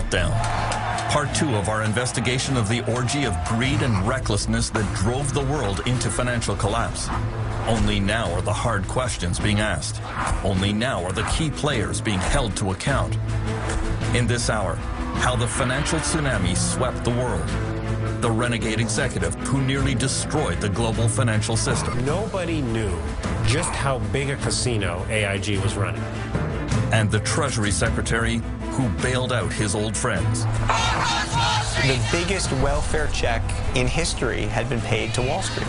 Meltdown, part 2 of our investigation of the orgy of greed and recklessness that drove the world into financial collapse. Only now are the hard questions being asked. Only now are the key players being held to account. In this hour, how the financial tsunami swept the world. The renegade executive who nearly destroyed the global financial system. Nobody knew just how big a casino AIG was running. And the Treasury Secretary who bailed out his old friends. The biggest welfare check in history had been paid to Wall Street.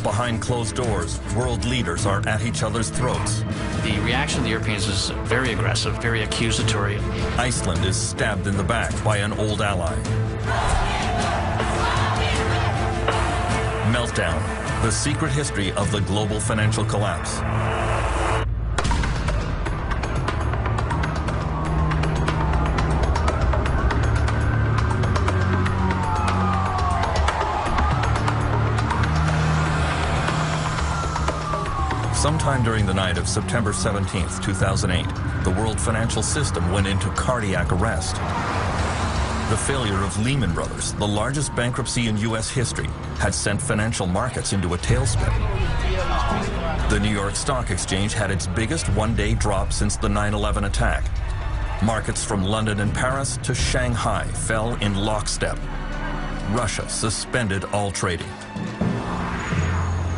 Behind closed doors, world leaders are at each other's throats. The reaction of the Europeans was very aggressive, very accusatory. Iceland is stabbed in the back by an old ally. Meltdown, the secret history of the global financial collapse. Sometime during the night of September 17, 2008, the world financial system went into cardiac arrest. The failure of Lehman Brothers, the largest bankruptcy in U.S. history, had sent financial markets into a tailspin. The New York Stock Exchange had its biggest one-day drop since the 9/11 attack. Markets from London and Paris to Shanghai fell in lockstep. Russia suspended all trading.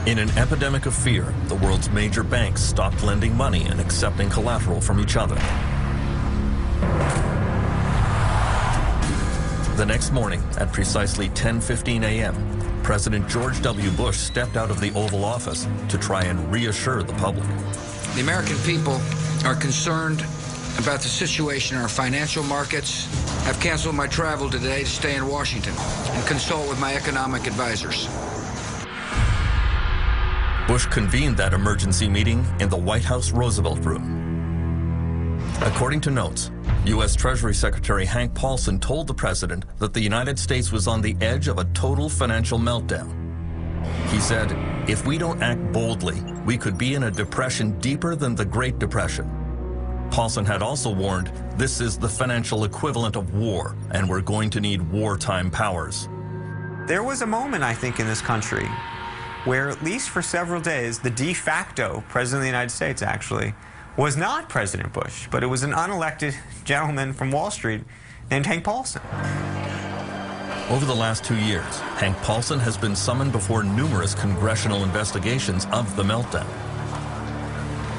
In an epidemic of fear, the world's major banks stopped lending money and accepting collateral from each other. The next morning, at precisely 10:15 a.m., President George W. Bush stepped out of the Oval Office to try and reassure the public. The American people are concerned about the situation in our financial markets. I've canceled my travel today to stay in Washington and consult with my economic advisors. Bush convened that emergency meeting in the White House Roosevelt Room. According to notes, U.S. Treasury Secretary Hank Paulson told the president that the United States was on the edge of a total financial meltdown. He said, "If we don't act boldly, we could be in a depression deeper than the Great Depression." Paulson had also warned, "This is the financial equivalent of war, and we're going to need wartime powers." There was a moment, I think, in this country where, at least for several days, the de facto President of the United States, actually, was not President Bush, but it was an unelected gentleman from Wall Street named Hank Paulson. Over the last 2 years, Hank Paulson has been summoned before numerous congressional investigations of the meltdown.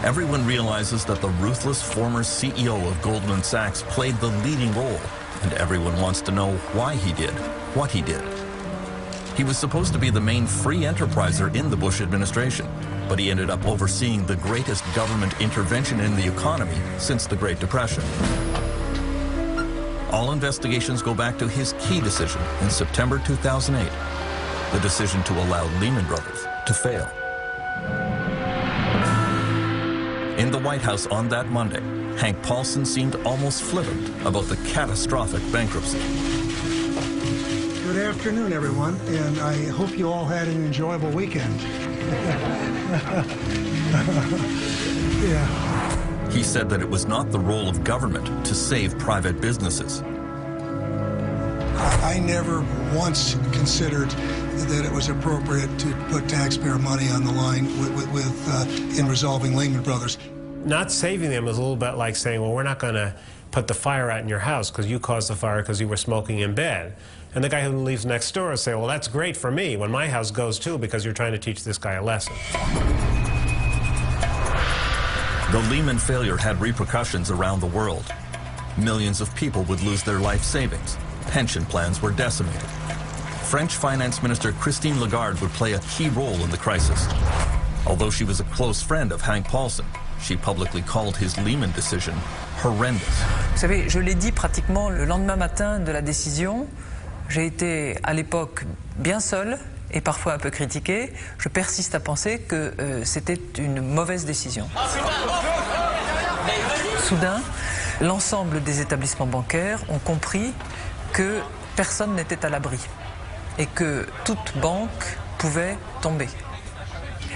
Everyone realizes that the ruthless former CEO of Goldman Sachs played the leading role, and everyone wants to know why he did what he did. He was supposed to be the main free enterpriser in the Bush administration, but he ended up overseeing the greatest government intervention in the economy since the Great Depression. All investigations go back to his key decision in September 2008, the decision to allow Lehman Brothers to fail. In the White House on that Monday, Hank Paulson seemed almost flippant about the catastrophic bankruptcy. Good afternoon, everyone, and I hope you all had an enjoyable weekend. Yeah. He said that it was not the role of government to save private businesses. I never once considered that it was appropriate to put taxpayer money on the line in resolving Lehman Brothers. Not saving them is a little bit like saying, well, we're not going to put the fire out in your house because you caused the fire because you were smoking in bed. And the guy who lives next door will say, well, that's great for me when my house goes too because you're trying to teach this guy a lesson. The Lehman failure had repercussions around the world. Millions of people would lose their life savings. Pension plans were decimated. French Finance Minister Christine Lagarde would play a key role in the crisis. Although she was a close friend of Hank Paulson, she publicly called his Lehman decision horrendous. Vous savez, je l'ai dit pratiquement le lendemain matin de la décision. J'ai été à l'époque bien seul et parfois un peu critiqué. Je persiste à penser que c'était une mauvaise décision. Soudain, l'ensemble des établissements bancaires ont compris que personne n'était à l'abri et que toute banque pouvait tomber.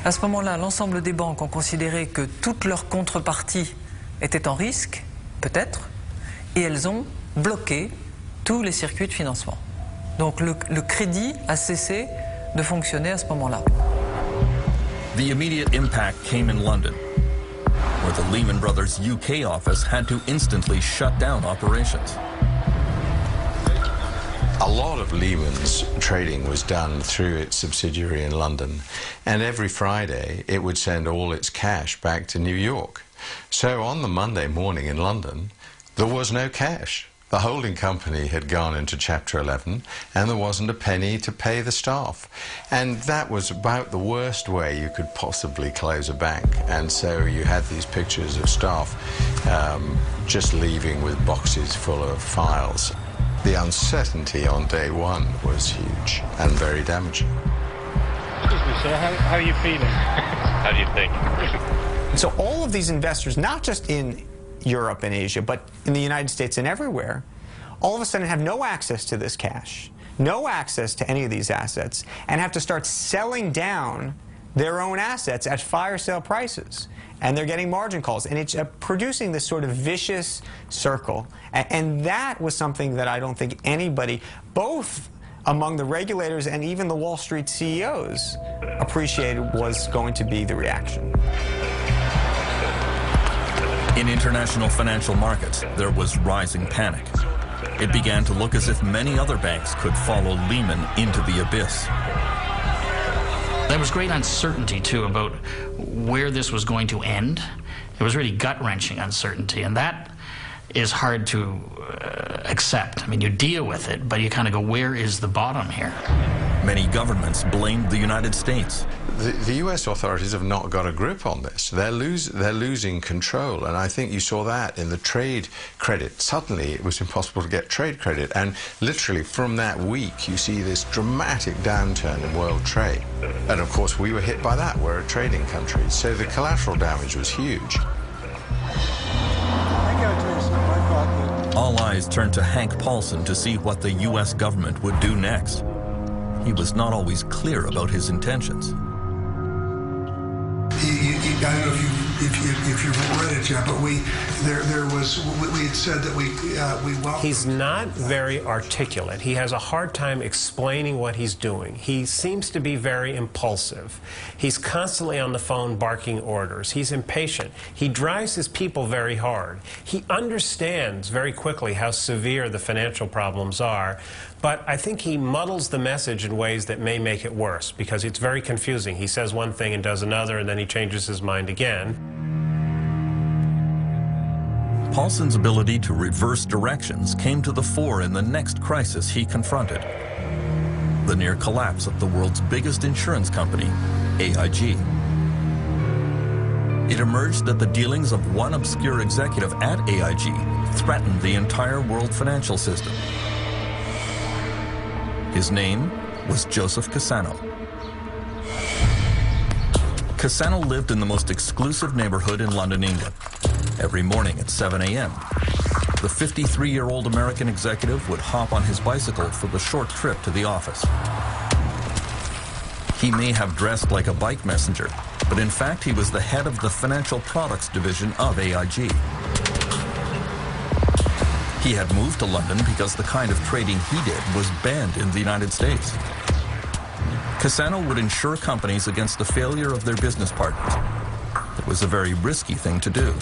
À ce moment-là, l'ensemble des banques ont considéré que toutes leurs contreparties étaient en risque, peut-être, et elles ont bloqué tous les circuits de financement. Donc le crédit a cessé de fonctionner à ce moment-là. The immediate impact came in London, where the Lehman Brothers UK office had to instantly shut down operations. A lot of Lehman's trading was done through its subsidiary in London, and every Friday it would send all its cash back to New York. So on the Monday morning in London, there was no cash. The holding company had gone into Chapter 11 and there wasn't a penny to pay the staff. And that was about the worst way you could possibly close a bank. And so you had these pictures of staff just leaving with boxes full of files. The uncertainty on day one was huge and very damaging. Excuse me, sir, how are you feeling? How do you think? So all of these investors, not just in Europe and Asia, but in the United States and everywhere, all of a sudden have no access to this cash, no access to any of these assets, and have to start selling down their own assets at fire sale prices. And they're getting margin calls, and it's producing this sort of vicious circle. And that was something that I don't think anybody, both among the regulators and even the Wall Street CEOs, appreciated was going to be the reaction. In international financial markets, there was rising panic. It began to look as if many other banks could follow Lehman into the abyss. There was great uncertainty, too, about where this was going to end. It was really gut-wrenching uncertainty, and that is hard to accept. I mean, you deal with it, but you kind of go, where is the bottom here? Many governments blamed the United States. The US authorities have not got a grip on this. They're losing control, and I think you saw that in the trade credit. Suddenly it was impossible to get trade credit, and literally from that week you see this dramatic downturn in world trade. And of course we were hit by that. We're a trading country, so the collateral damage was huge. All eyes turned to Hank Paulson to see what the US government would do next. He was not always clear about his intentions. I don't know if you've read it yet, but we had said that we welcome. He's not very articulate. He has a hard time explaining what he's doing. He seems to be very impulsive. He's constantly on the phone barking orders. He's impatient. He drives his people very hard. He understands very quickly how severe the financial problems are, but I think he muddles the message in ways that may make it worse because it's very confusing. He says one thing and does another, and then he changes his mind again. Paulson's ability to reverse directions came to the fore in the next crisis he confronted: the near collapse of the world's biggest insurance company, AIG. It emerged that the dealings of one obscure executive at AIG threatened the entire world financial system. His name was Joseph Cassano. Cassano lived in the most exclusive neighborhood in London, England. Every morning at 7 a.m., the 53-year-old American executive would hop on his bicycle for the short trip to the office. He may have dressed like a bike messenger, but in fact he was the head of the financial products division of AIG. He had moved to London because the kind of trading he did was banned in the United States. Cassano would insure companies against the failure of their business partners. It was a very risky thing to do.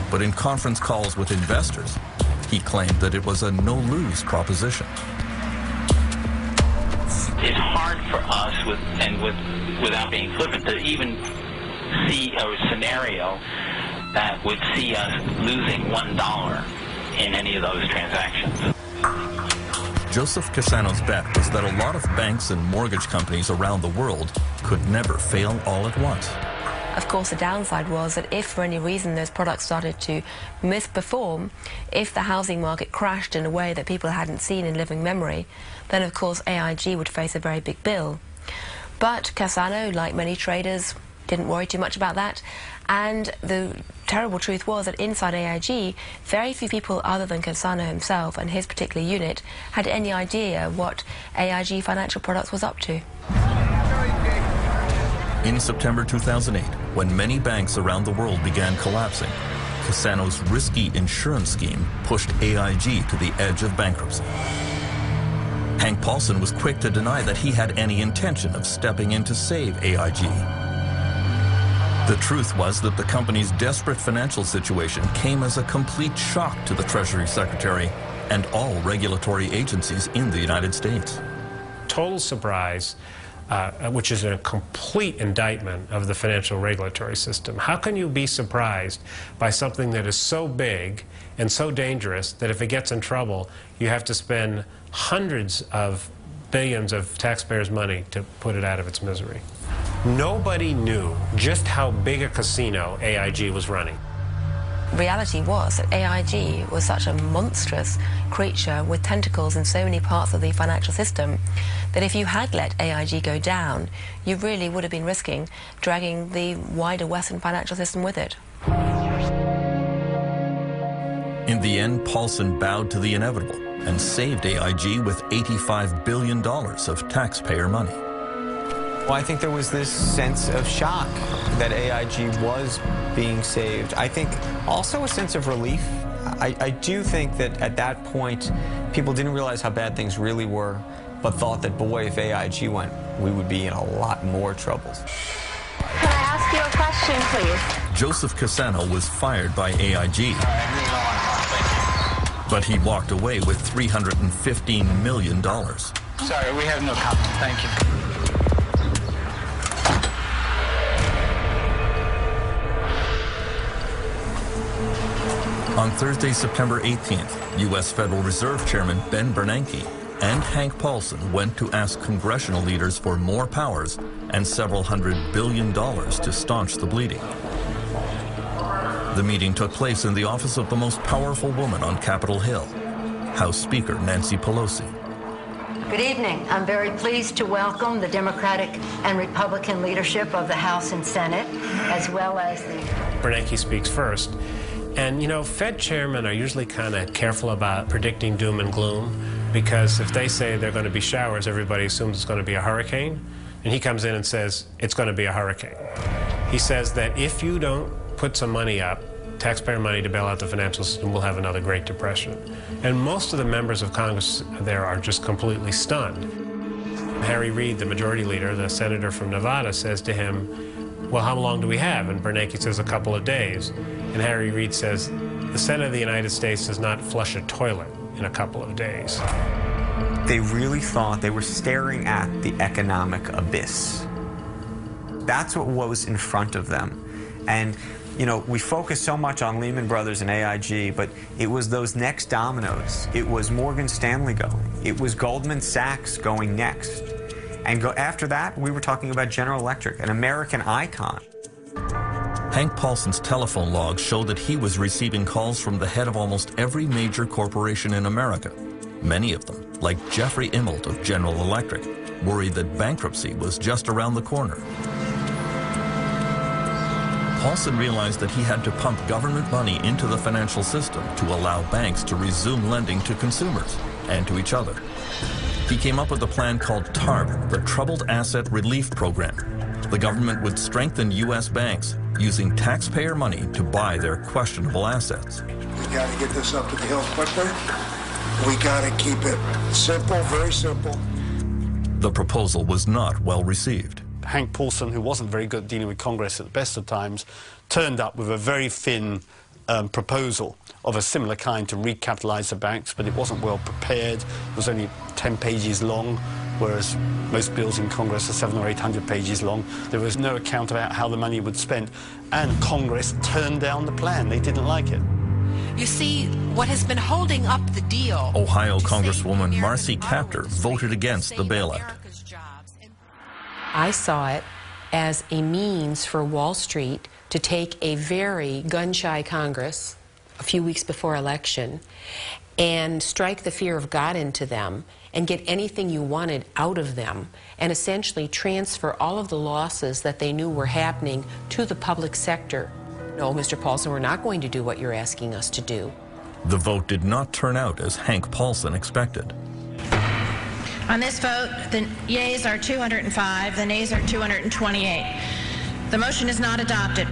But in conference calls with investors, he claimed that it was a no-lose proposition. It's hard for us, without being flippant, to even see a scenario that would see us losing $1 in any of those transactions. Joseph Cassano's bet was that a lot of banks and mortgage companies around the world could never fail all at once. Of course, the downside was that if for any reason those products started to misperform, if the housing market crashed in a way that people hadn't seen in living memory, then of course AIG would face a very big bill. But Cassano, like many traders, didn't worry too much about that. And the terrible truth was that inside AIG, very few people other than Cassano himself and his particular unit had any idea what AIG Financial Products was up to. In September 2008, when many banks around the world began collapsing, Cassano's risky insurance scheme pushed AIG to the edge of bankruptcy. Hank Paulson was quick to deny that he had any intention of stepping in to save AIG. The truth was that the company's desperate financial situation came as a complete shock to the Treasury Secretary and all regulatory agencies in the United States. Total surprise, which is a complete indictment of the financial regulatory system. How can you be surprised by something that is so big and so dangerous that if it gets in trouble, you have to spend hundreds of billions of taxpayers' money to put it out of its misery? Nobody knew just how big a casino AIG was running. Reality was that AIG was such a monstrous creature with tentacles in so many parts of the financial system that if you had let AIG go down, you really would have been risking dragging the wider Western financial system with it. In the end, Paulson bowed to the inevitable and saved AIG with $85 billion of taxpayer money. Well, I think there was this sense of shock that AIG was being saved. I think also a sense of relief. I do think that at that point, people didn't realize how bad things really were, but thought that, boy, if AIG went, we would be in a lot more trouble. Can I ask you a question, please? Joseph Cassano was fired by AIG, but he walked away with $315 million. Sorry, we have no comment. Thank you. On Thursday, September 18th, U.S. Federal Reserve Chairman Ben Bernanke and Hank Paulson went to ask congressional leaders for more powers and several $100 billion to staunch the bleeding. The meeting took place in the office of the most powerful woman on Capitol Hill, House Speaker Nancy Pelosi. Good evening. I'm very pleased to welcome the Democratic and Republican leadership of the House and Senate, as well as the... Bernanke speaks first. And, you know, Fed chairmen are usually kind of careful about predicting doom and gloom because if they say they're going to be showers, everybody assumes it's going to be a hurricane. And he comes in and says, it's going to be a hurricane. He says that if you don't put some money up, taxpayer money to bail out the financial system, we'll have another Great Depression. And most of the members of Congress there are just completely stunned. Harry Reid, the majority leader, the senator from Nevada, says to him, well, how long do we have? And Bernanke says a couple of days. And Harry Reid says, the Senate of the United States does not flush a toilet in a couple of days. They really thought they were staring at the economic abyss. That's what was in front of them. And, you know, we focus so much on Lehman Brothers and AIG, but it was those next dominoes. It was Morgan Stanley going. It was Goldman Sachs going next. And after that, we were talking about General Electric, an American icon. Hank Paulson's telephone logs show that he was receiving calls from the head of almost every major corporation in America. Many of them, like Jeffrey Immelt of General Electric, worried that bankruptcy was just around the corner. Paulson realized that he had to pump government money into the financial system to allow banks to resume lending to consumers and to each other. He came up with a plan called TARP, the Troubled Asset Relief Program. The government would strengthen U.S. banks using taxpayer money to buy their questionable assets. We got to get this up to the hill quickly. We got to keep it simple, very simple. The proposal was not well received. Hank Paulson, who wasn't very good at dealing with Congress at the best of times, turned up with a very thin proposal of a similar kind to recapitalize the banks, but it wasn't well prepared. It was only 10 pages long, whereas most bills in Congress are 700 or 800 pages long. There was no account about how the money would be spent, and Congress turned down the plan. They didn't like it. You see, what has been holding up the deal... Ohio Congresswoman Marcy Kaptur voted against the bailout. I saw it as a means for Wall Street to take a very gun-shy Congress a few weeks before election and strike the fear of God into them and get anything you wanted out of them and essentially transfer all of the losses that they knew were happening to the public sector. No, Mr. Paulson, we're not going to do what you're asking us to do. The vote did not turn out as Hank Paulson expected. On this vote, the yeas are 205, the nays are 228. The motion is not adopted.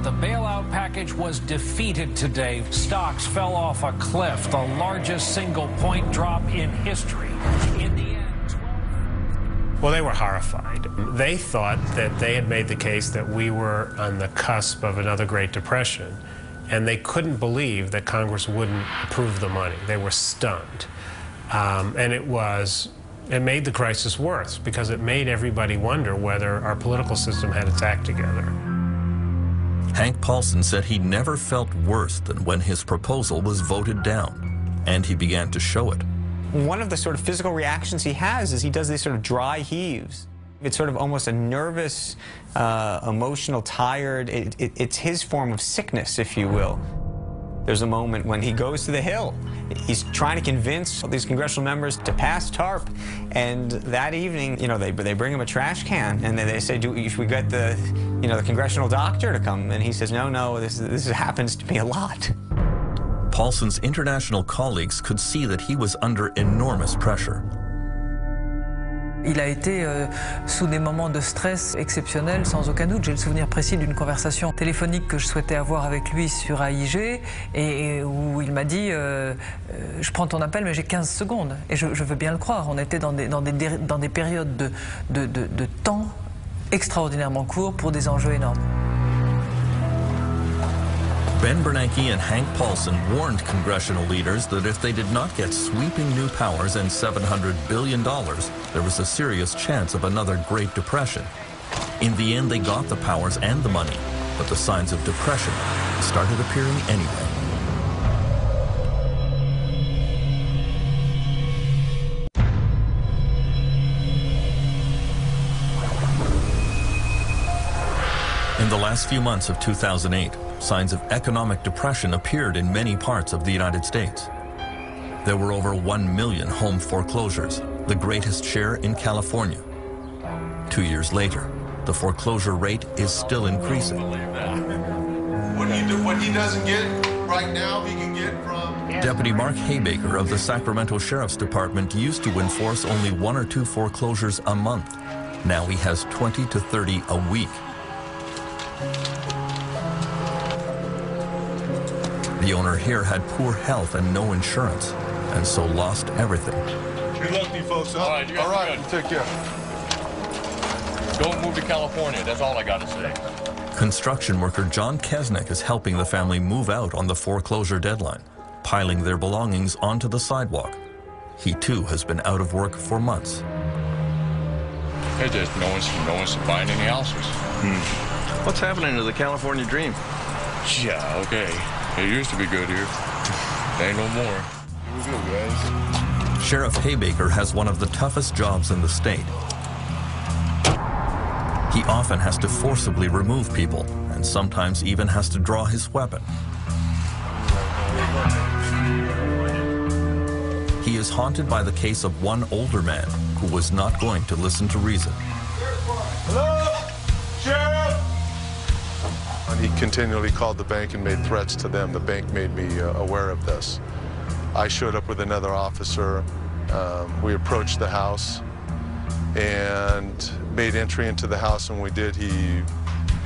the bailout package was defeated today. Stocks fell off a cliff, the largest single-point drop in history. In the end, well, they were horrified. They thought that they had made the case that we were on the cusp of another Great Depression, and they couldn't believe that Congress wouldn't approve the money. They were stunned. And it made the crisis worse because it made everybody wonder whether our political system had its act together. Hank Paulson said he never felt worse than when his proposal was voted down, and he began to show it. One of the sort of physical reactions he has is he does these sort of dry heaves. It's sort of almost a nervous, emotional, tired, it's his form of sickness, if you will. There's a moment when he goes to the Hill. He's trying to convince these congressional members to pass TARP, and that evening, you know, they bring him a trash can, and they say, should we get the congressional doctor to come? And he says, no, this happens to me a lot. Paulson's international colleagues could see that he was under enormous pressure. Il a été sous des moments de stress exceptionnels, sans aucun doute. J'ai le souvenir précis d'une conversation téléphonique que je souhaitais avoir avec lui sur AIG et où il m'a dit je prends ton appel mais j'ai 15 secondes. Et je veux bien le croire. On était dans des périodes de temps extraordinairement courts pour des enjeux énormes. Ben Bernanke and Hank Paulson warned congressional leaders that if they did not get sweeping new powers and $700 billion, there was a serious chance of another Great Depression. In the end, they got the powers and the money, but the signs of depression started appearing anyway. In the last few months of 2008, signs of economic depression appeared in many parts of the United States. There were over 1 million home foreclosures, the greatest share in California. 2 years later, the foreclosure rate is still increasing. What he doesn't get right now, he can get from... Deputy Mark Haybaker of the Sacramento Sheriff's Department used to enforce only 1 or 2 foreclosures a month. Now he has 20 to 30 a week. The owner here had poor health and no insurance, and so lost everything. Good luck to you folks. All right, take care. Don't move to California, that's all I got to say. Construction worker John Kesnick is helping the family move out on the foreclosure deadline, piling their belongings onto the sidewalk. He too has been out of work for months. Hey, just no one's buying any houses. What's happening to the California dream? Yeah, okay. It used to be good here. Ain't no more. It was good, guys. Sheriff Haybaker has one of the toughest jobs in the state. He often has to forcibly remove people, and sometimes even has to draw his weapon. He is haunted by the case of one older man who was not going to listen to reason. Hello? Sheriff? He continually called the bank and made threats to them. The bank made me aware of this. I showed up with another officer. We approached the house and made entry into the house. And when we did, he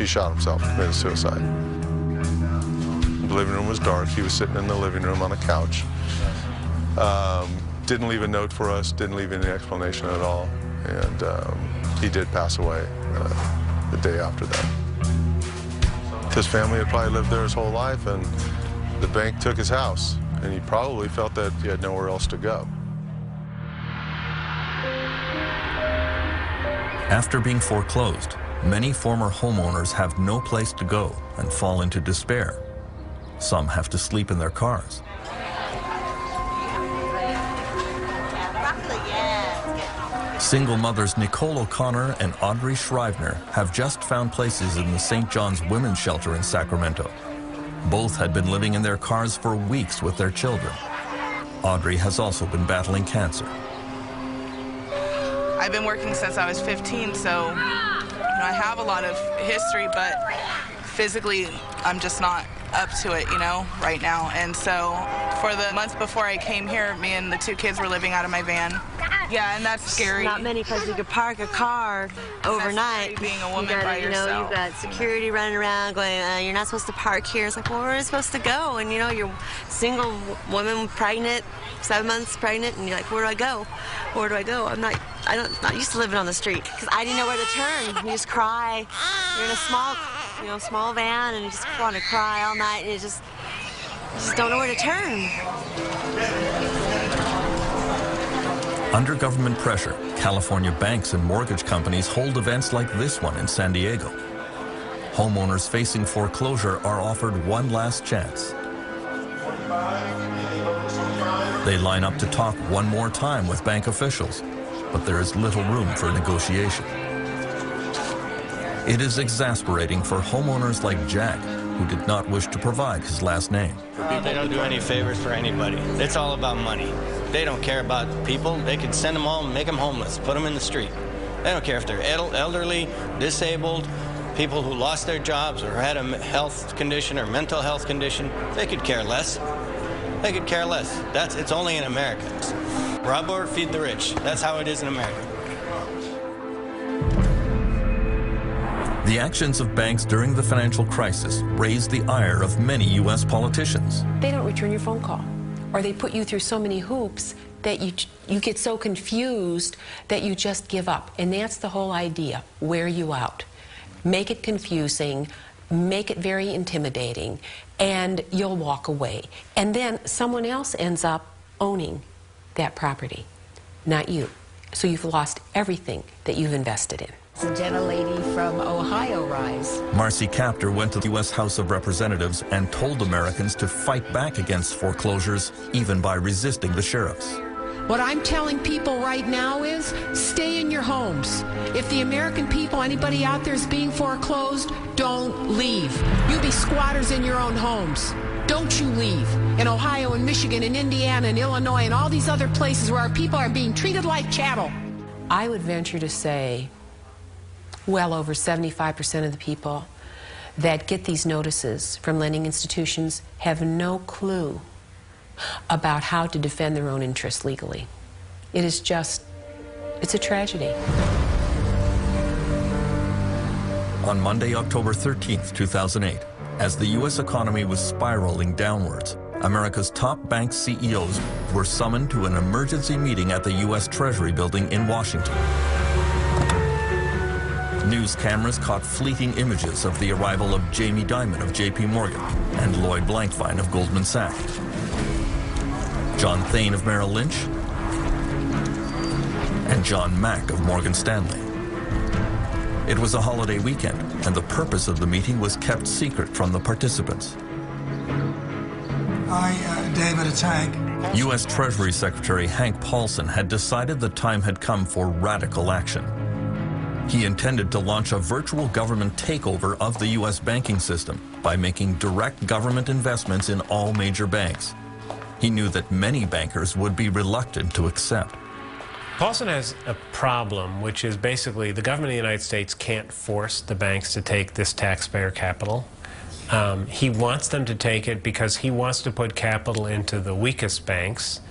shot himself, committed suicide. The living room was dark. He was sitting in the living room on a couch. Didn't leave a note for us, didn't leave any explanation at all. And he did pass away the day after that. His family had probably lived there his whole life, and the bank took his house, and he probably felt that he had nowhere else to go. After being foreclosed, many former homeowners have no place to go and fall into despair. Some have to sleep in their cars. Single mothers Nicole O'Connor and Audrey Shrivner have just found places in the St. John's Women's Shelter in Sacramento. Both had been living in their cars for weeks with their children. Audrey has also been battling cancer. I've been working since I was 15, so I have a lot of history, but physically I'm just not up to it, right now. And so for the months before I came here, me and the 2 kids were living out of my van. Yeah, and that's scary. Not many places you could park a car overnight. Being a woman by yourself. You've got security running around going, you're not supposed to park here. It's like, well, where are you supposed to go? And you're single woman, pregnant, 7 months pregnant, and you're like, where do I go? Where do I go? I'm not used to living on the street because I didn't know where to turn. You just cry. You're in a small van, and you just want to cry all night, and you just don't know where to turn. Under government pressure, California banks and mortgage companies hold events like this one in San Diego. Homeowners facing foreclosure are offered one last chance. They line up to talk one more time with bank officials, but there is little room for negotiation. It is exasperating for homeowners like Jack, who did not wish to provide his last name. They don't do any favors for anybody. It's all about money. They don't care about people. They could send them all and make them homeless, put them in the street. They don't care if they're elderly, disabled, people who lost their jobs or had a health condition or mental health condition. They could care less. They could care less. It's only in America. Rob or feed the rich. That's how it is in America. The actions of banks during the financial crisis raised the ire of many U.S. politicians. They don't return your phone call, or they put you through so many hoops that you get so confused that you just give up. And that's the whole idea. Wear you out. Make it confusing, make it very intimidating, and you'll walk away. And then someone else ends up owning that property, not you. So you've lost everything that you've invested in. The gentlelady from Ohio rise. Marcy Kaptur went to the U.S. House of Representatives and told Americans to fight back against foreclosures, even by resisting the sheriffs. What I'm telling people right now is stay in your homes. If the American people, anybody out there is being foreclosed, don't leave. You be squatters in your own homes. Don't you leave. In Ohio and Michigan and Indiana and Illinois and all these other places where our people are being treated like chattel. I would venture to say well over 75% of the people that get these notices from lending institutions have no clue about how to defend their own interests legally. It's a tragedy. On Monday, October 13th, 2008, as the U.S. economy was spiraling downwards, America's top bank CEOs were summoned to an emergency meeting at the U.S. Treasury building in Washington. News cameras caught fleeting images of the arrival of Jamie Dimon of J.P. Morgan and Lloyd Blankfein of Goldman Sachs, John Thain of Merrill Lynch, and John Mack of Morgan Stanley. It was a holiday weekend, and the purpose of the meeting was kept secret from the participants. David, it's Hank. U.S. Treasury Secretary Hank Paulson had decided the time had come for radical action. He intended to launch a virtual government takeover of the U.S. banking system by making direct government investments in all major banks. He knew that many bankers would be reluctant to accept. Paulson has a problem, which is basically the government of the United States can't force the banks to take this taxpayer capital. He wants them to take it because he wants to put capital into the weakest banks,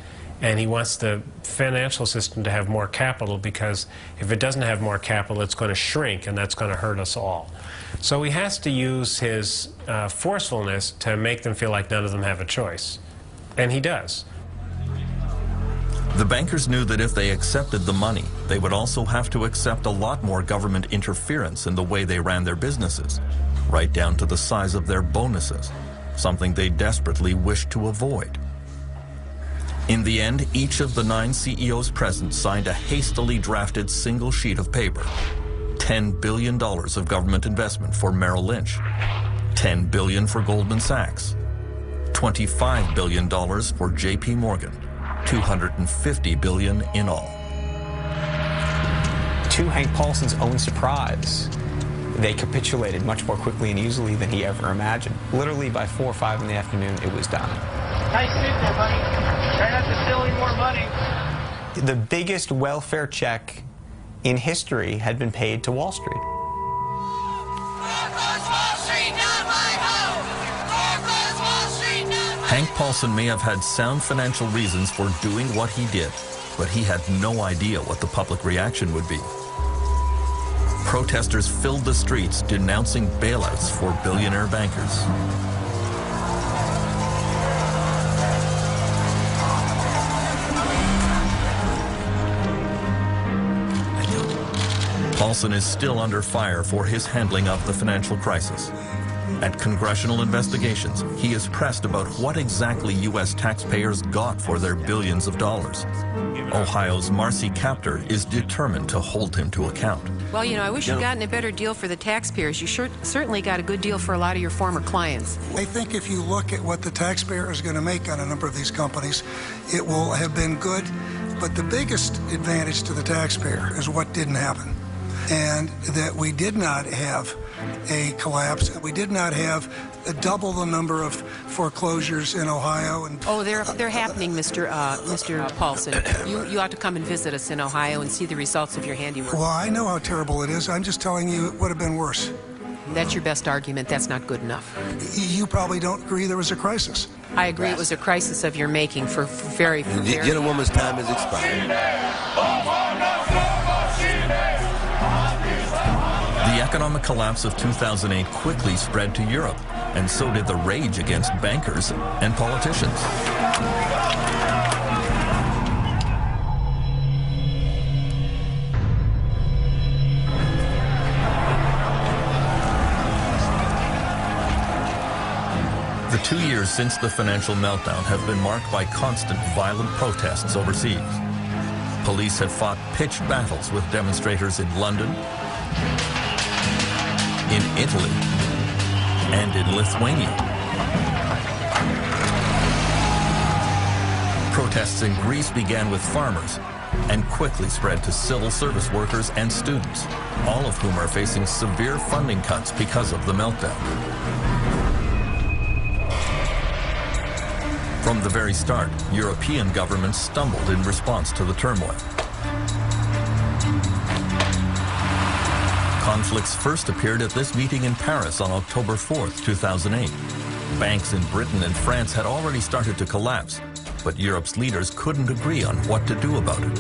and he wants the financial system to have more capital, because if it doesn't have more capital, it's going to shrink, and that's going to hurt us all. So he has to use his forcefulness to make them feel like none of them have a choice. And he does. The bankers knew that if they accepted the money, they would also have to accept a lot more government interference in the way they ran their businesses, right down to the size of their bonuses, something they desperately wished to avoid. In the end, each of the 9 CEOs present signed a hastily drafted single sheet of paper. $10 billion of government investment for Merrill Lynch, $10 billion for Goldman Sachs, $25 billion for J.P. Morgan, $250 billion in all. To Hank Paulson's own surprise, they capitulated much more quickly and easily than he ever imagined. Literally by 4 or 5 in the afternoon, it was done. Nice sit there, buddy. Try not to steal any more money. The biggest welfare check in history had been paid to Wall Street. Hank Paulson may have had sound financial reasons for doing what he did, but he had no idea what the public reaction would be. Protesters filled the streets denouncing bailouts for billionaire bankers. Paulson is still under fire for his handling of the financial crisis. At congressional investigations, he is pressed about what exactly U.S. taxpayers got for their billions of dollars. Ohio's Marcy Kaptur is determined to hold him to account. Well, you know, I wish you'd gotten a better deal for the taxpayers. You certainly got a good deal for a lot of your former clients. I think if you look at what the taxpayer is going to make on a number of these companies, it will have been good. But the biggest advantage to the taxpayer is what didn't happen. And that we did not have a collapse. We did not have double the number of foreclosures in Ohio. And oh, they're happening, Mr. Paulson. You ought to come and visit us in Ohio and see the results of your handiwork. Well, I know how terrible it is. I'm just telling you it would have been worse. That's your best argument. That's not good enough. You probably don't agree there was a crisis. I agree it was a crisis of your making for very... The gentlewoman's time has expired. The economic collapse of 2008 quickly spread to Europe, and so did the rage against bankers and politicians. The 2 years since the financial meltdown have been marked by constant violent protests overseas. Police have fought pitched battles with demonstrators in London, in Italy, and in Lithuania. Protests in Greece began with farmers and quickly spread to civil service workers and students, all of whom are facing severe funding cuts because of the meltdown. From the very start, European governments stumbled in response to the turmoil. Conflicts first appeared at this meeting in Paris on October 4th, 2008. Banks in Britain and France had already started to collapse, but Europe's leaders couldn't agree on what to do about it.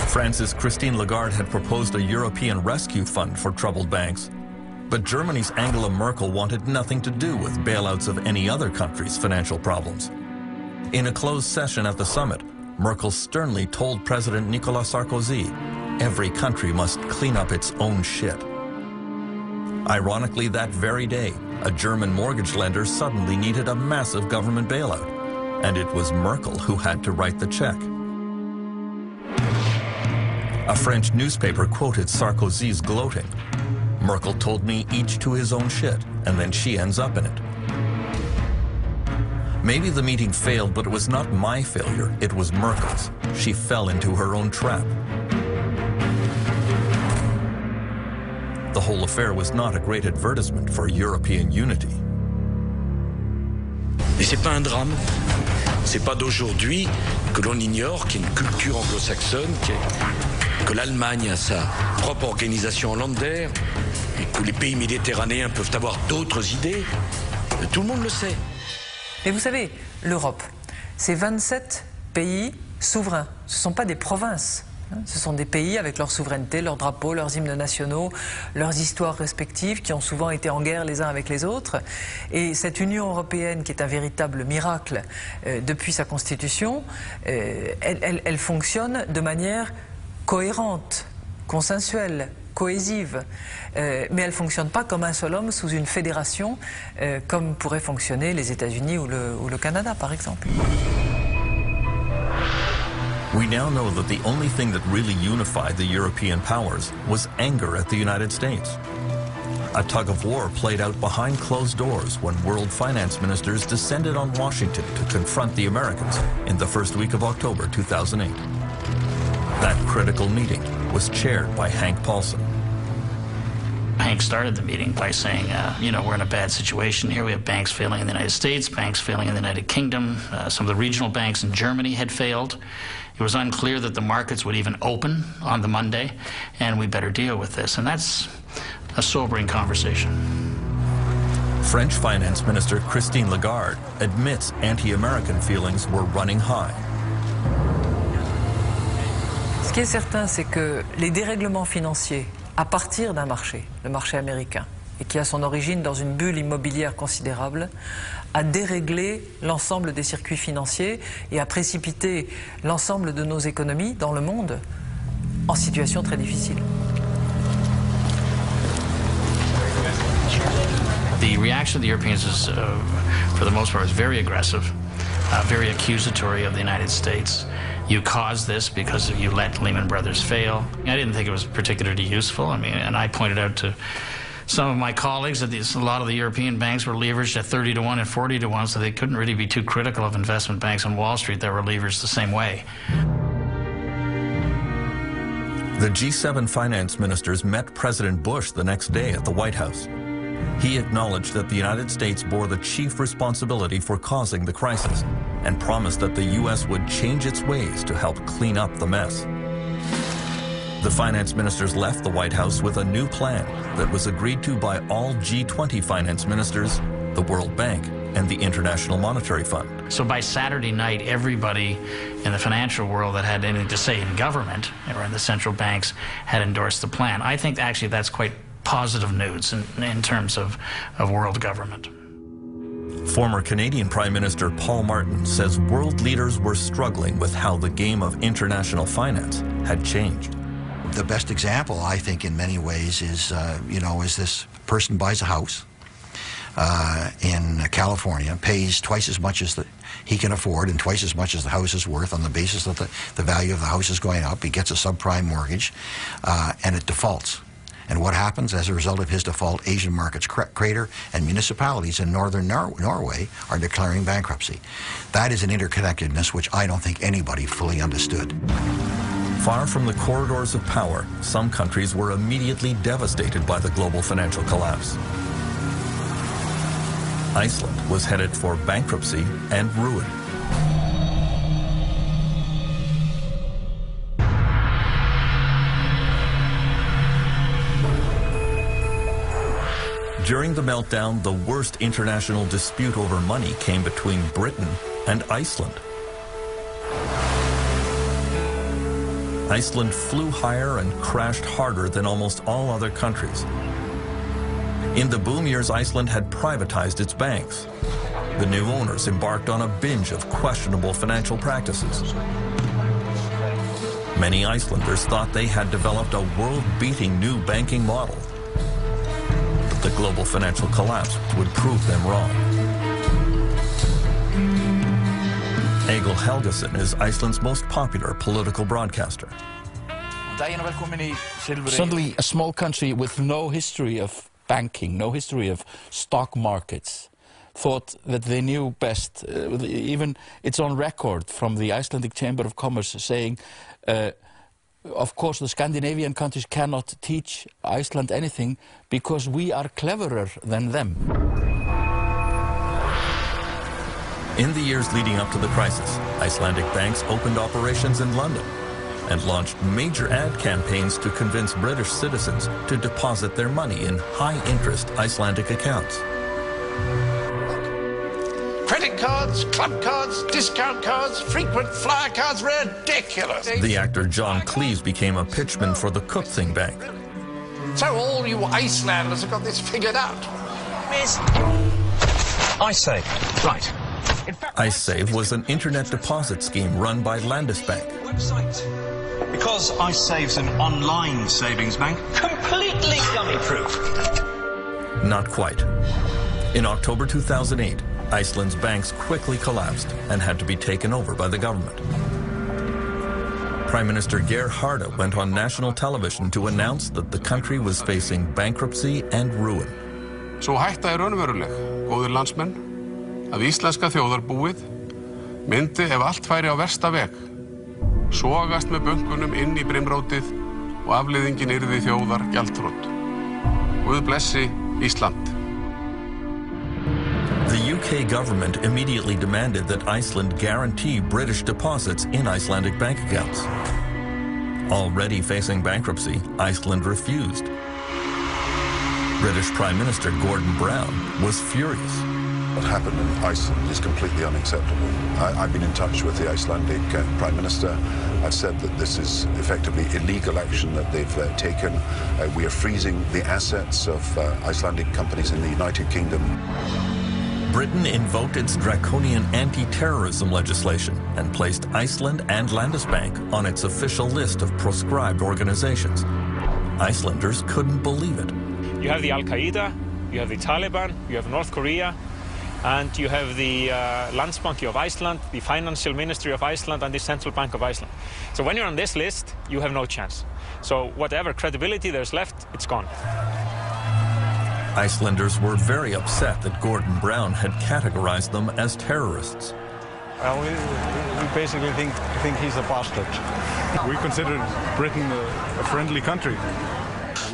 France's Christine Lagarde had proposed a European rescue fund for troubled banks, but Germany's Angela Merkel wanted nothing to do with bailouts of any other country's financial problems. In a closed session at the summit, Merkel sternly told President Nicolas Sarkozy, every country must clean up its own shit. Ironically, that very day, a German mortgage lender suddenly needed a massive government bailout, and it was Merkel who had to write the check. A French newspaper quoted Sarkozy's gloating. Merkel told me each to his own shit, and then she ends up in it. Maybe the meeting failed, but it was not my failure, it was Merkel's. She fell into her own trap. The whole affair was not a great advertisement for European unity. Et c'est pas un drame. C'est pas d'aujourd'hui que l'on ignore qu'il y a une culture anglo-saxonne, que l'Allemagne a sa propre organisation hollandaise et que les pays méditerranéens peuvent avoir d'autres idées. Tout le monde le sait. Mais vous savez, l'Europe, c'est 27 pays souverains. Ce ne sont pas des provinces. Ce sont des pays avec leur souveraineté, leurs drapeaux, leurs hymnes nationaux, leurs histoires respectives qui ont souvent été en guerre les uns avec les autres. Et cette Union européenne qui est un véritable miracle depuis sa constitution, elle fonctionne de manière cohérente, consensuelle, cohésive. Mais elle ne fonctionne pas comme un seul homme sous une fédération comme pourraient fonctionner les États-Unis ou le Canada par exemple. We now know that the only thing that really unified the European powers was anger at the United States. A tug of war played out behind closed doors when world finance ministers descended on Washington to confront the Americans in the first week of October 2008. That critical meeting was chaired by Hank Paulson. Hank started the meeting by saying, you know, we're in a bad situation here. We have banks failing in the United States, banks failing in the United Kingdom. Some of the regional banks in Germany had failed. It was unclear that the markets would even open on the Monday, and we better deal with this. And that's a sobering conversation. French Finance Minister Christine Lagarde admits anti-American feelings were running high. Ce qui est certain, c'est que les dérèglements financiers, à partir d'un marché, le marché américain, et qui a son origine dans une bulle immobilière considérable, a déréglé l'ensemble des circuits financiers et a précipité l'ensemble de nos économies dans le monde en situation très difficile. The reaction of the Europeans is, for the most part, is very aggressive, very accusatory of the United States. You caused this because you let Lehman Brothers fail. I didn't think it was particularly useful. I mean, and I pointed out to some of my colleagues that a lot of the European banks were leveraged at 30 to 1 and 40 to 1, so they couldn't really be too critical of investment banks on Wall Street that were leveraged the same way. The G7 finance ministers met President Bush the next day at the White House. He acknowledged that the United States bore the chief responsibility for causing the crisis and promised that the U.S. would change its ways to help clean up the mess. The finance ministers left the White House with a new plan that was agreed to by all G20 finance ministers, the World Bank, and the International Monetary Fund. So by Saturday night, everybody in the financial world that had anything to say in government or in the central banks had endorsed the plan. I think actually that's quite positive news in terms of world government. Former Canadian Prime Minister Paul Martin says world leaders were struggling with how the game of international finance had changed. The best example, I think, in many ways is, is this person buys a house in California, pays twice as much as he can afford and twice as much as the house is worth on the basis that the value of the house is going up. He gets a subprime mortgage, and it defaults. And what happens as a result of his default? Asian markets crater, and municipalities in northern Norway are declaring bankruptcy. That is an interconnectedness which I don't think anybody fully understood. Far from the corridors of power, some countries were immediately devastated by the global financial collapse. Iceland was headed for bankruptcy and ruin. During the meltdown, the worst international dispute over money came between Britain and Iceland. Iceland flew higher and crashed harder than almost all other countries. In the boom years, Iceland had privatized its banks. The new owners embarked on a binge of questionable financial practices. Many Icelanders thought they had developed a world-beating new banking model. But the global financial collapse would prove them wrong. Egil Helgason is Iceland's most popular political broadcaster. Suddenly, a small country with no history of banking, no history of stock markets, thought that they knew best. Even it's on record from the Icelandic Chamber of Commerce saying, of course, the Scandinavian countries cannot teach Iceland anything because we are cleverer than them. In the years leading up to the crisis, Icelandic banks opened operations in London and launched major ad campaigns to convince British citizens to deposit their money in high-interest Icelandic accounts. Credit cards, club cards, discount cards, frequent flyer cards, ridiculous. The actor John Cleese became a pitchman for the Kaupthing Bank. So all you Icelanders have got this figured out. Miss iSave, right. iSave was an internet deposit scheme run by Landesbank. Because iSave's an online savings bank, completely dummy-proof. Not quite. In October 2008, Iceland's banks quickly collapsed and had to be taken over by the government. Prime Minister Geir Haarde went on national television to announce that the country was facing bankruptcy and ruin. Svo hætta raunveruleg, góðir landsmenn, að íslenska þjóðarbúið myndi ef allt færi á versta veg, sogast með bönkunum inn í brimrótið og afleiðingin yrði þjóðar gjaldþrot. Guð blessi Ísland. The UK government immediately demanded that Iceland guarantee British deposits in Icelandic bank accounts. Already facing bankruptcy, Iceland refused. British Prime Minister Gordon Brown was furious. What happened in Iceland is completely unacceptable. I've been in touch with the Icelandic Prime Minister. I've said that this is effectively illegal action that they've taken. We are freezing the assets of Icelandic companies in the United Kingdom. Britain invoked its draconian anti-terrorism legislation and placed Iceland and Landesbank on its official list of proscribed organizations. Icelanders couldn't believe it. You have the Al-Qaeda, you have the Taliban, you have North Korea, and you have the Landsbanki of Iceland, the Financial Ministry of Iceland, and the Central Bank of Iceland. So when you're on this list, you have no chance. So whatever credibility there's left, it's gone. Icelanders were very upset that Gordon Brown had categorized them as terrorists. Well, we basically think he's a bastard. We considered Britain a friendly country.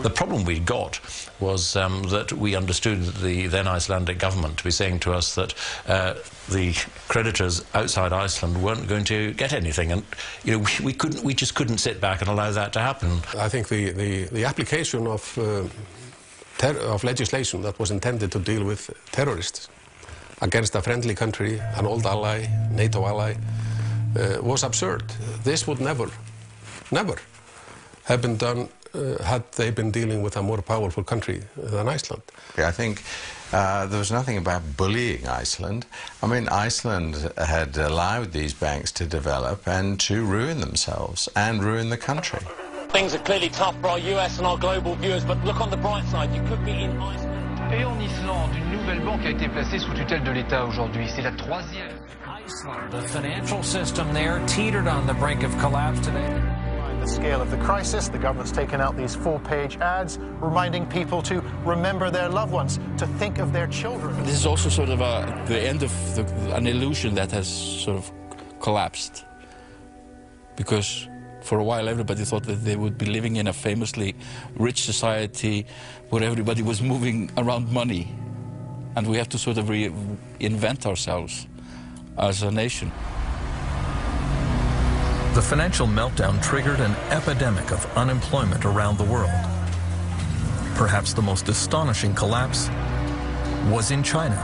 The problem we got was that we understood the then Icelandic government to be saying to us that the creditors outside Iceland weren't going to get anything, and we just couldn't sit back and allow that to happen. I think the application of legislation that was intended to deal with terrorists against a friendly country, an old ally, NATO ally, was absurd. This would never have been done had they been dealing with a more powerful country than Iceland. I think there was nothing about bullying Iceland. I mean, Iceland had allowed these banks to develop and to ruin themselves and ruin the country. Things are clearly tough for our US and our global viewers, but look on the bright side, you could be in Iceland. Et en Islande, une nouvelle banque a été placée sous tutelle de l'État aujourd'hui. C'est la troisième. Iceland, the financial system there teetered on the brink of collapse today. The scale of the crisis, the government's taken out these full-page ads reminding people to remember their loved ones, to think of their children. This is also sort of the end of an illusion that has sort of collapsed, because for a while everybody thought that they would be living in a famously rich society where everybody was moving around money, and we have to sort of reinvent ourselves as a nation. The financial meltdown triggered an epidemic of unemployment around the world. Perhaps the most astonishing collapse was in China.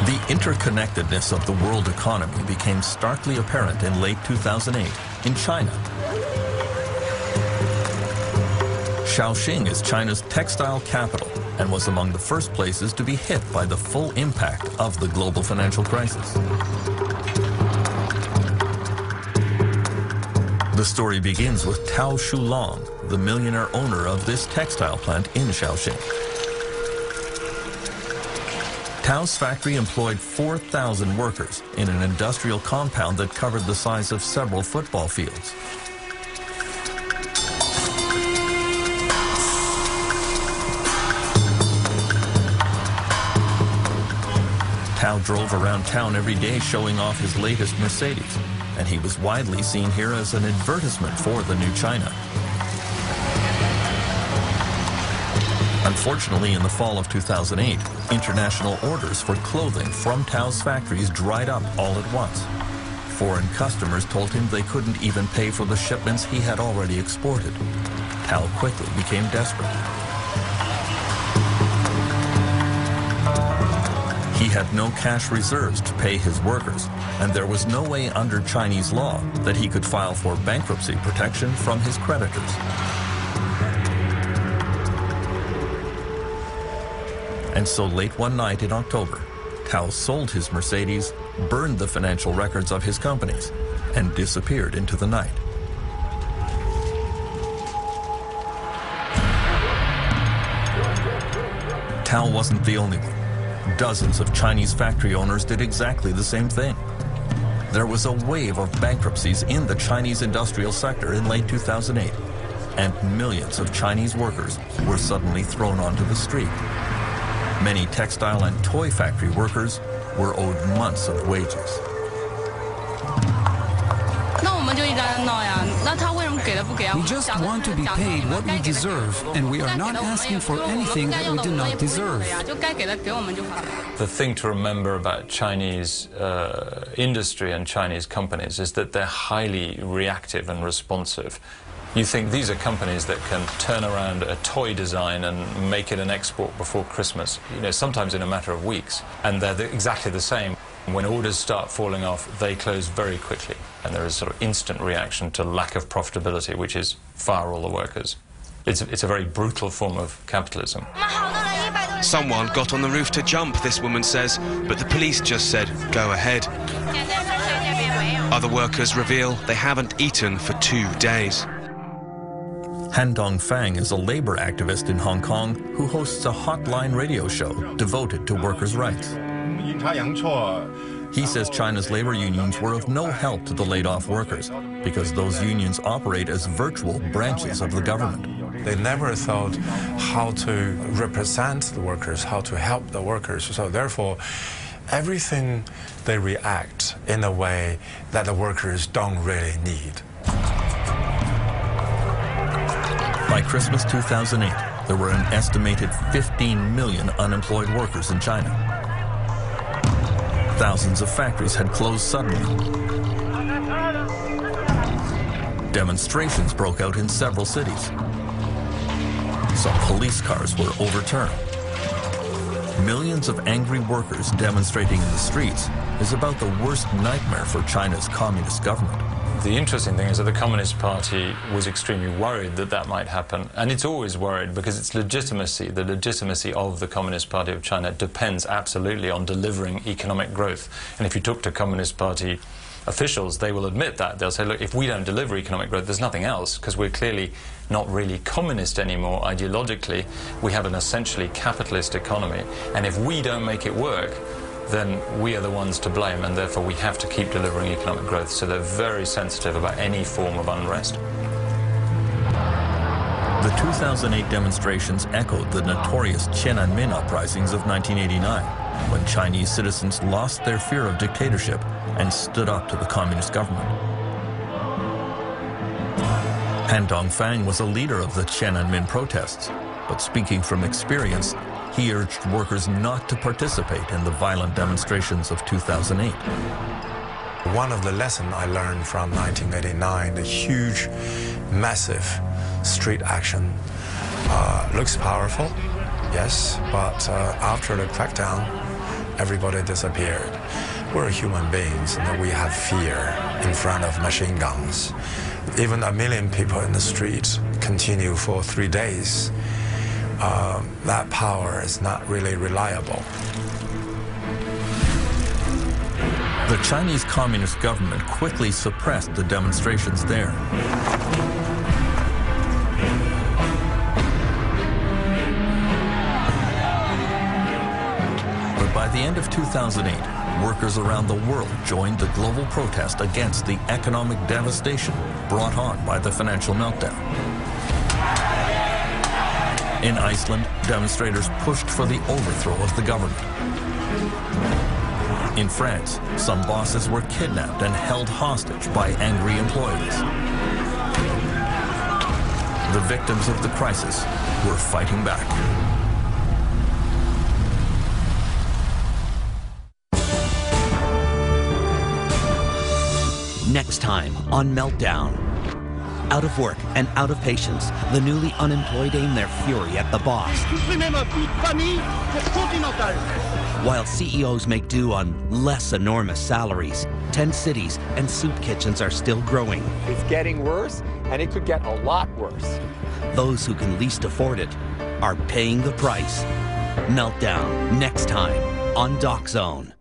The interconnectedness of the world economy became starkly apparent in late 2008 in China. Shaoxing is China's textile capital and was among the first places to be hit by the full impact of the global financial crisis. The story begins with Tao Shulong, the millionaire owner of this textile plant in Shaoxing. Tao's factory employed 4,000 workers in an industrial compound that covered the size of several football fields. Tao drove around town every day showing off his latest Mercedes, and he was widely seen here as an advertisement for the new China. Unfortunately, in the fall of 2008, international orders for clothing from Tao's factories dried up all at once. Foreign customers told him they couldn't even pay for the shipments he had already exported. Tao quickly became desperate. He had no cash reserves to pay his workers, and there was no way under Chinese law that he could file for bankruptcy protection from his creditors. And so late one night in October, Tao sold his Mercedes, burned the financial records of his companies, and disappeared into the night. Tao wasn't the only one. Dozens of Chinese factory owners did exactly the same thing. There was a wave of bankruptcies in the Chinese industrial sector in late 2008, and millions of Chinese workers were suddenly thrown onto the street. Many textile and toy factory workers were owed months of wages. 那我们就一家人 We just want to be paid what we deserve, and we are not asking for anything that we do not deserve. The thing to remember about Chinese industry and Chinese companies is that they're highly reactive and responsive. You think these are companies that can turn around a toy design and make it an export before Christmas, sometimes in a matter of weeks. And they're exactly the same. When orders start falling off, they close very quickly. And there is sort of instant reaction to lack of profitability, which is fire all the workers. It's a very brutal form of capitalism. Someone got on the roof to jump, this woman says, but the police just said, go ahead. Other workers reveal they haven't eaten for 2 days. Han Dongfang is a labor activist in Hong Kong who hosts a hotline radio show devoted to workers' rights. He says China's labor unions were of no help to the laid-off workers because those unions operate as virtual branches of the government. They never thought how to represent the workers, how to help the workers. So therefore, everything they react in a way that the workers don't really need. By Christmas 2008, there were an estimated 15 million unemployed workers in China. Thousands of factories had closed suddenly. Demonstrations broke out in several cities. Some police cars were overturned. Millions of angry workers demonstrating in the streets is about the worst nightmare for China's communist government. The interesting thing is that the Communist Party was extremely worried that that might happen, and it's always worried because its legitimacy, the legitimacy of the Communist Party of China, depends absolutely on delivering economic growth. And if you talk to Communist Party officials, they will admit that. They'll say, look, if we don't deliver economic growth, there's nothing else, because we're clearly not really communist anymore ideologically. We have an essentially capitalist economy, and if we don't make it work, then we are the ones to blame, and therefore we have to keep delivering economic growth. So they're very sensitive about any form of unrest. The 2008 demonstrations echoed the notorious Tiananmen uprisings of 1989, when Chinese citizens lost their fear of dictatorship and stood up to the communist government. Han Dongfang was a leader of the Tiananmen protests, but speaking from experience, he urged workers not to participate in the violent demonstrations of 2008. One of the lessons I learned from 1989, the huge, massive street action, looks powerful, yes, but after the crackdown, everybody disappeared. We're human beings and we have fear in front of machine guns. Even 1 million people in the street continue for 3 days. That power is not really reliable. The Chinese Communist government quickly suppressed the demonstrations there. But by the end of 2008, workers around the world joined the global protest against the economic devastation brought on by the financial meltdown. In Iceland, demonstrators pushed for the overthrow of the government. In France, some bosses were kidnapped and held hostage by angry employees. The victims of the crisis were fighting back. Next time on Meltdown. Out of work and out of patience, the newly unemployed aim their fury at the boss. While CEOs make do on less enormous salaries, tent cities and soup kitchens are still growing. It's getting worse, and it could get a lot worse. Those who can least afford it are paying the price. Meltdown, next time on Doc Zone.